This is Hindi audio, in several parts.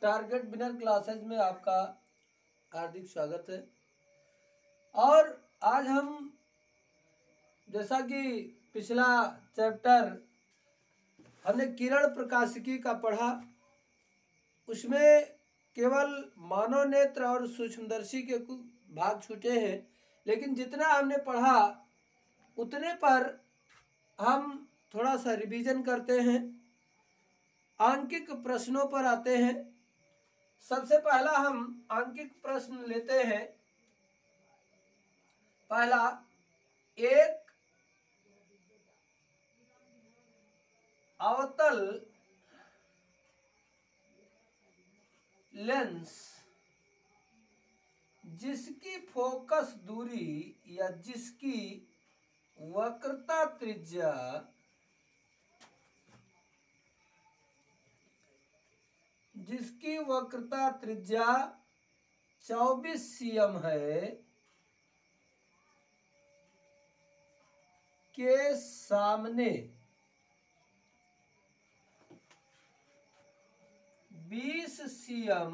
टारगेट विनर क्लासेस में आपका हार्दिक स्वागत है। और आज हम जैसा कि पिछला चैप्टर हमने किरण प्रकाशिकी का पढ़ा, उसमें केवल मानव नेत्र और सूक्ष्मदर्शी के कुछ भाग छूटे हैं, लेकिन जितना हमने पढ़ा उतने पर हम थोड़ा सा रिवीजन करते हैं, आंकिक प्रश्नों पर आते हैं। सबसे पहला हम आंकिक प्रश्न लेते हैं। पहला, एक अवतल लेंस जिसकी फोकस दूरी या जिसकी वक्रता त्रिज्या जिसकी वक्रता त्रिज्या 24 cm है के सामने 20 cm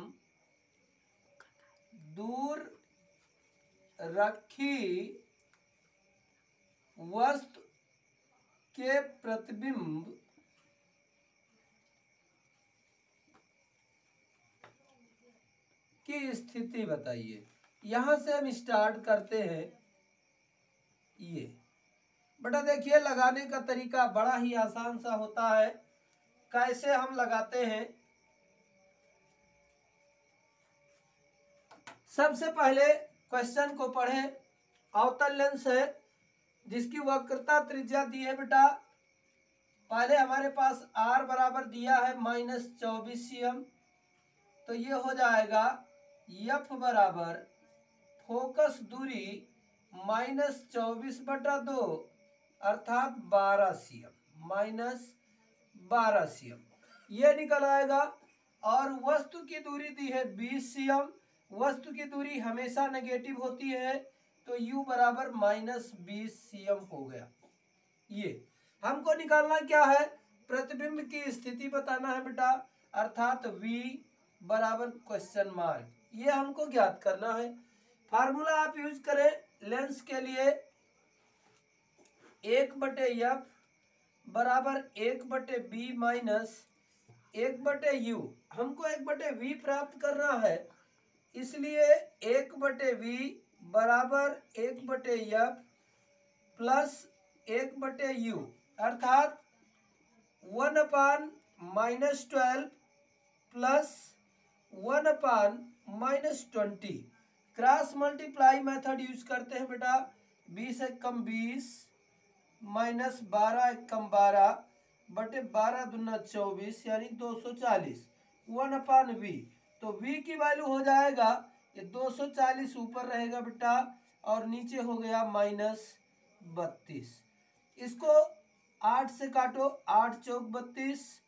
दूर रखी वस्तु के प्रतिबिंब की स्थिति बताइए। यहां से हम स्टार्ट करते हैं। ये बेटा देखिए, लगाने का तरीका बड़ा ही आसान सा होता है। कैसे हम लगाते हैं? सबसे पहले क्वेश्चन को पढ़ें। अवतल लेंस है जिसकी वक्रता त्रिज्या दी है बेटा, पहले हमारे पास r बराबर दिया है -24 cm, तो ये हो जाएगा f बराबर फोकस दूरी -24/2 अर्थात 12 cm, -12 cm ये निकल आएगा। और वस्तु की दूरी दी है 20 cm, वस्तु की दूरी हमेशा नेगेटिव होती है, तो u बराबर -20 cm हो गया। ये हमको निकालना क्या है? प्रतिबिंब की स्थिति बताना है बेटा, अर्थात v बराबर क्वेश्चन मार्क, ये हमको ज्ञात करना है। फार्मूला आप यूज करें लेंस के लिए, 1/f बराबर 1/b माइनस 1/u। हमको 1/v प्राप्त करना है, इसलिए 1/v बराबर 1/f प्लस 1/u अर्थात 1/-12 plus 1/-20। Cross multiply method use करते हैं बेटा। 20 एकम 20 माइनस 12 एकम 12 बटे 12 दूना 24 यानी 240 1/v। तो v की वैल्यू हो जाएगा, ये 240 ऊपर रहेगा बेटा और नीचे हो गया -32। इसको 8 से काटो, 8 चौक 32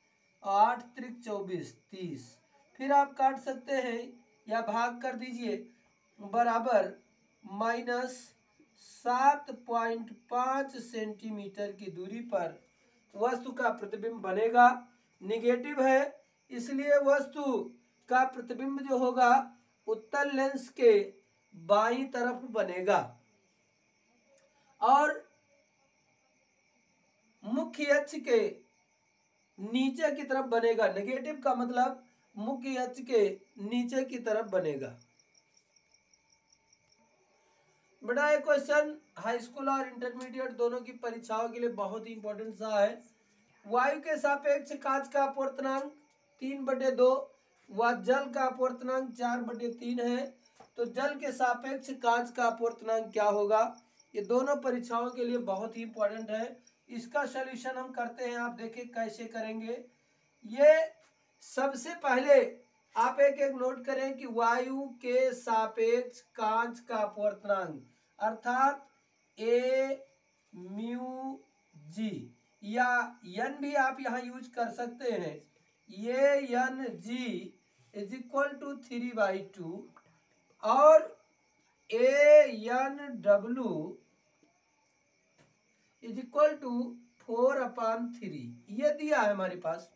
और 8 त्रिक 24 30। फिर आप काट सकते हैं या भाग कर दीजिए, बराबर -7.5 सेंटीमीटर की दूरी पर वस्तु का प्रतिबिंब बनेगा। निगेटिव है, इसलिए वस्तु का प्रतिबिंब जो होगा उत्तल लेंस के बाईं तरफ बनेगा और मुख्य अक्ष के नीचे की तरफ बनेगा। नेगेटिव का मतलब मुख्य अक्ष के नीचे की तरफ बनेगा। बेटा ये क्वेश्चन हाई स्कूल और इंटरमीडिएट दोनों की परीक्षाओं के लिए बहुत ही इंपॉर्टेंट सा है। वायु के सापेक्ष कांच का अपवर्तनांक 3/2 व जल का अपवर्तनांक 4/3 है, तो जल के सापेक्ष कांच का अपवर्तनांक क्या होगा? ये दोनों परीक्षाओं के लिए बहुत ही इंपॉर्टेंट है। इसका सलूशन हम करते हैं, आप देखिए कैसे करेंगे। ये सबसे पहले आप एक एक नोट करें कि वायु के सापेक्ष कांच का अपवर्तनांक अर्थात a म्यू जी, या n भी आप यहाँ यूज कर सकते हैं। ये n g is equal to 3/2 और ANW इज इक्वल टू 4/3, ये दिया है हमारे पास।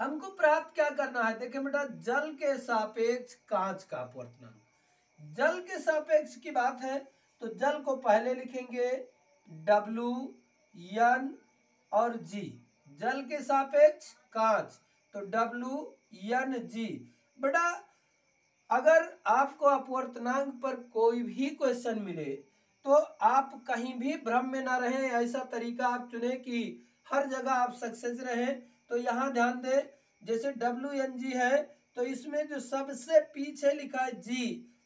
हमको प्राप्त क्या करना है, देखिए बेटा, जल के सापेक्ष कांच का अपवर्तनांक। जल के सापेक्ष की बात है तो जल को पहले लिखेंगे W, N और G। जल के सापेक्ष कांच तो W, N, G। बेटा अगर आपको अपवर्तनांक पर कोई भी क्वेश्चन मिले तो आप कहीं भी भ्रम में ना रहें, ऐसा तरीका आप चुने कि हर जगह आप सक्सेस रहें। तो यहाँ ध्यान दें, जैसे WNG है तो इसमें जो सबसे पीछे लिखा है G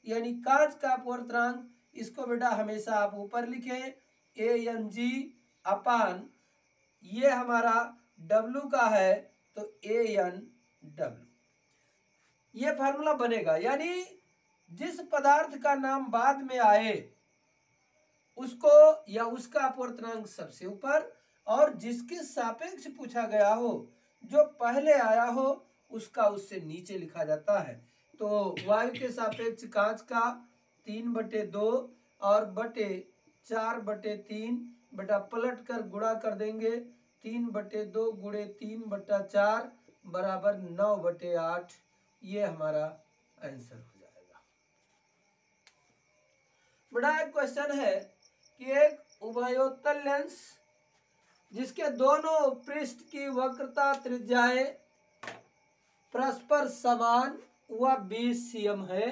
यानी कांच का अपवर्तनांक, इसको बेटा हमेशा आप ऊपर लिखें ANG अपान ये हमारा W का है तो ANW। ये फार्मूला बनेगा, यानी जिस पदार्थ का नाम बाद में आए उसको या उसका अपवर्तनांक सबसे ऊपर, और जिसके सापेक्ष पूछा गया हो जो पहले आया हो उसका उससे नीचे लिखा जाता है। तो वायु के सापेक्ष कांच का 3/2 और बटे 4/3 बेटा पलट कर गुणा कर देंगे, 3/2 गुणे 3/4 बराबर 9/8। ये हमारा आंसर हो जाएगा। बड़ा एक क्वेश्चन है कि एक उभयोत्तल लेंस जिसके दोनों पृष्ठ की वक्रता त्रिज्याएं परस्पर समान व 20 cm है,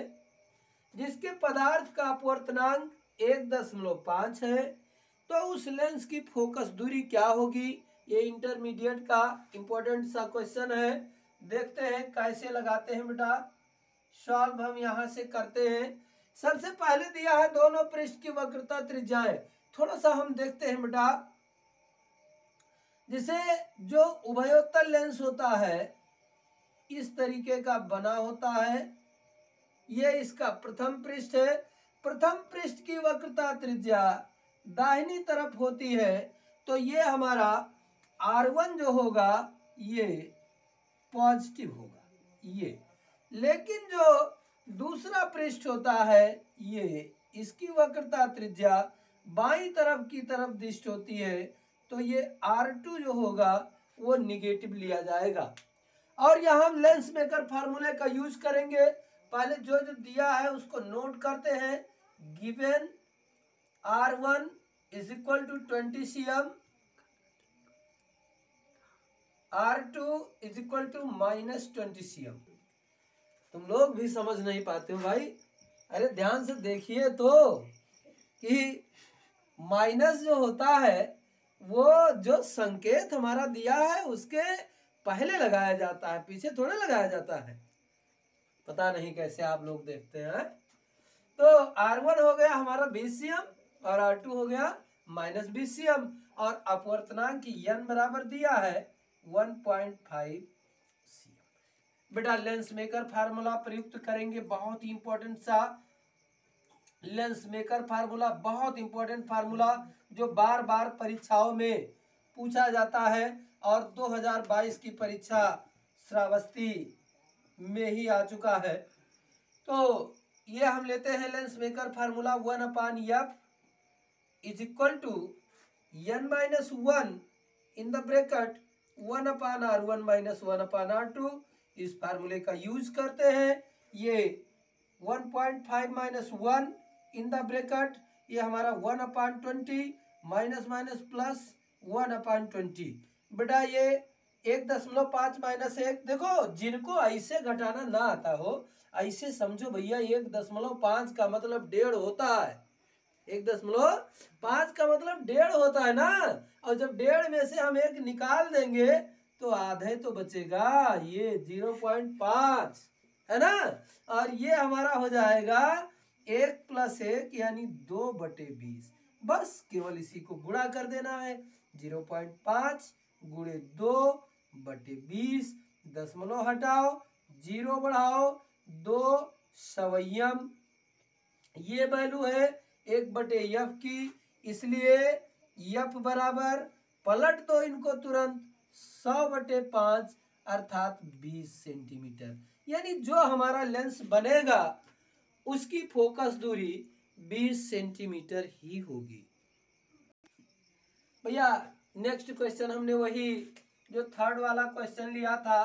जिसके पदार्थ का अपवर्तनांक 1.5 है, तो उस लेंस की फोकस दूरी क्या होगी। ये इंटरमीडिएट का इंपॉर्टेंट सा क्वेश्चन है। देखते हैं कैसे लगाते हैं बेटा, सॉल्व हम यहां से करते हैं। सबसे पहले दिया है दोनों पृष्ठ की वक्रता त्रिज्याएं। थोड़ा सा हम देखते हैं बेटा, जिसे जो उभयोत्तल लेंस होता है इस तरीके का बना होता है, ये इसका प्रथम पृष्ठ है। प्रथम पृष्ठ की वक्रता त्रिज्या दाहिनी तरफ होती है तो ये हमारा R1 जो होगा ये पॉजिटिव होगा ये, लेकिन जो दूसरा पृष्ठ होता है ये इसकी वक्रता त्रिज्या बाईं तरफ की तरफ दिष्ट होती है तो ये R2 जो होगा वो निगेटिव लिया जाएगा। और यहाँ हम लेंस मेकर फार्मूले का यूज करेंगे। पहले जो जो दिया है उसको नोट करते हैं। Given R1 is equal to 20 cm, R2 is equal to -20 cm। तुम लोग भी समझ नहीं पाते हो भाई, अरे ध्यान से देखिए तो कि माइनस जो होता है वो जो संकेत हमारा दिया है उसके पहले लगाया जाता है, पीछे थोड़े लगाया जाता है। पता नहीं कैसे आप लोग देखते हैं। तो R1 हो गया हमारा 20 cm और R2 हो गया -20 cm, और अपवर्तनांक n बराबर दिया है 1.5 cm। बेटा लेंस मेकर फार्मूला प्रयुक्त करेंगे, बहुत ही इंपॉर्टेंट सा लेंस मेकर फार्मूला, बहुत इंपॉर्टेंट फार्मूला जो बार बार परीक्षाओं में पूछा जाता है, और 2022 की परीक्षा श्रावस्ती में ही आ चुका है। तो ये हम लेते हैं lens maker formula 1/f is equal to n-1 in the bracket 1/r1 - 1/r2। इस फार्मूले का यूज करते हैं। ये 1.5 - 1 इन द ब्रैकेट, ये हमारा 1/20 माइनस माइनस प्लस 1/20। बेटा ये 1.5 - 1, देखो जिनको ऐसे घटाना ना आता हो ऐसे समझो भैया 1.5 का मतलब 1.5 होता है। 1.5 का मतलब 1.5 होता है ना, और जब 1.5 में से हम 1 निकाल देंगे तो आधे तो बचेगा, ये 0.5 है ना, और ये हमारा हो जाएगा 1 + 1 यानी 2/20। बस केवल इसी को गुणा कर देना है, 0.5 गुणे 2/20, दशमलव हटाओ 0 बढ़ाओ 2 सवयम, ये वैल्यू है 1/f की, इसलिए f बराबर पलट दो इनको तुरंत 100/5 अर्थात 20 सेंटीमीटर, यानी जो हमारा लेंस बनेगा उसकी फोकस दूरी 20 सेंटीमीटर ही होगी। भैया नेक्स्ट क्वेश्चन हमने वही जो थर्ड वाला क्वेश्चन लिया था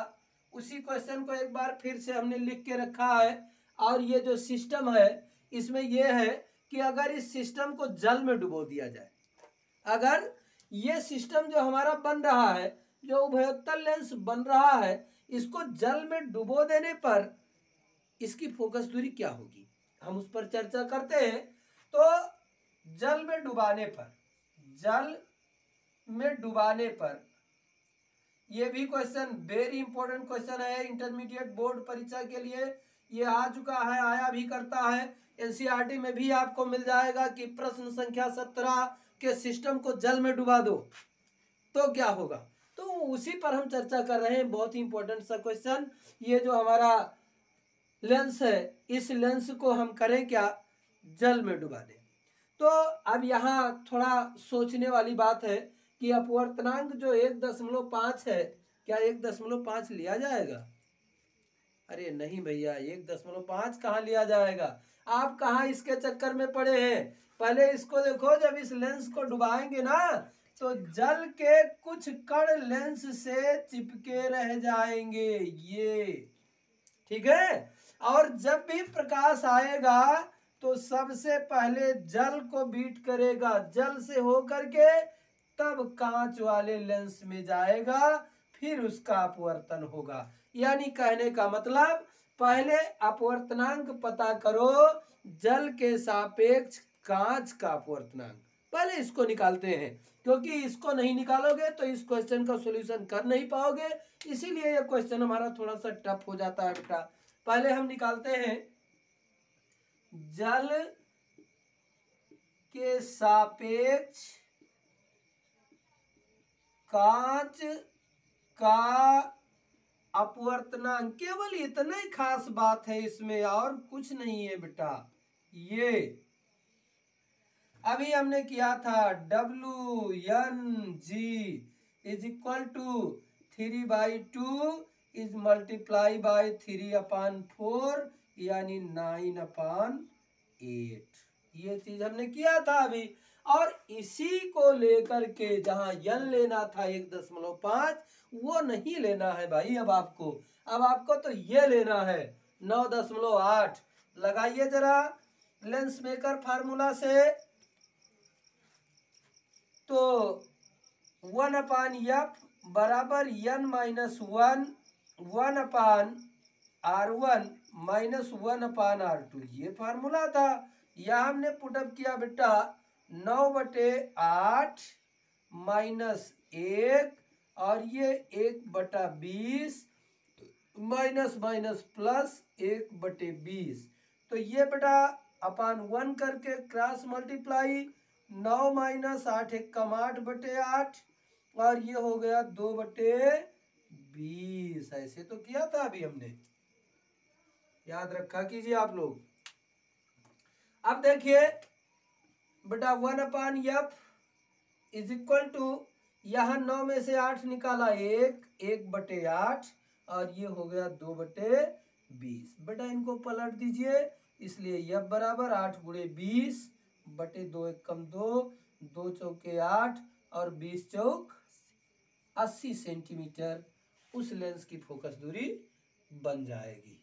उसी क्वेश्चन को एक बार फिर से हमने लिख के रखा है। और ये जो सिस्टम है इसमें यह है कि अगर इस सिस्टम को जल में डुबो दिया जाए, अगर ये सिस्टम जो हमारा बन रहा है, जो उभयोत्तल लेंस बन रहा है, इसको जल में डुबो देने पर इसकी फोकस दूरी क्या होगी, हम उस पर चर्चा करते हैं। तो जल में डुबाने पर, जल में डुबाने पर, ये भी क्वेश्चन वेरी इंपॉर्टेंट क्वेश्चन है इंटरमीडिएट बोर्ड परीक्षा के लिए। ये आ चुका है, आया भी करता है, एनसीईआरटी में भी आपको मिल जाएगा कि प्रश्न संख्या 17 के सिस्टम को जल में डुबा दो तो क्या होगा। तो उसी पर हम चर्चा कर रहे हैं, बहुत ही इंपॉर्टेंट सा क्वेश्चन। ये जो हमारा लेंस है, इस लेंस को हम करें क्या, जल में डुबा दें। तो अब यहाँ थोड़ा सोचने वाली बात है कि अपवर्तनांक जो 1.5 है, क्या 1.5 लिया जाएगा? अरे नहीं भैया, 1.5 कहाँ लिया जाएगा, आप कहाँ इसके चक्कर में पड़े हैं। पहले इसको देखो, जब इस लेंस को डुबाएंगे ना तो जल के कुछ कण लेंस से चिपके रह जाएंगे, ये ठीक है। और जब भी प्रकाश आएगा तो सबसे पहले जल को बीट करेगा, जल से होकर के तब कांच वाले लेंस में जाएगा, फिर उसका अपवर्तन होगा। यानी कहने का मतलब, पहले अपवर्तनांक पता करो जल के सापेक्ष कांच का अपवर्तनांक, पहले इसको निकालते हैं, क्योंकि इसको नहीं निकालोगे तो इस क्वेश्चन का सॉल्यूशन कर नहीं पाओगे। इसीलिए यह क्वेश्चन हमारा थोड़ा सा टफ हो जाता है बेटा। पहले हम निकालते हैं जल के सापेक्ष कांच का अपवर्तनांक, केवल इतना ही खास बात है इसमें, और कुछ नहीं है बेटा। ये अभी हमने किया था WNG is equal to 3/2 is multiply by 3/4 यानी 9/8। ये चीज हमने किया था अभी। और इसी को लेकर के जहां n लेना था 1.5, वो नहीं लेना है भाई अब आपको तो ये लेना है 9.8। लगाइए जरा लेंस मेकर फार्मूला से, तो 1/f बराबर n-1 1/r1 - 1/r2, ये फार्मूला था। यह हमने पुटअप किया बेटा 9/8 - 1 और ये 1/20 माइनस माइनस प्लस 1/20। तो ये बेटा अपान 1 करके क्रॉस मल्टीप्लाई 9 - 8 = 8/8 और ये हो गया 2/20। ऐसे तो किया था अभी हमने, याद रखा कीजिए आप लोग। अब देखिए बेटा 1/f इज इक्वल टू, यहां 9 में से 8 निकाला 1/8 और ये हो गया 2/20। बेटा इनको पलट दीजिए, इसलिए f बराबर 8 × 20 बटे 2 × 1 = 2, 2 चौके 8 और 20 चौक 80 सेंटीमीटर उस लेंस की फोकस दूरी बन जाएगी।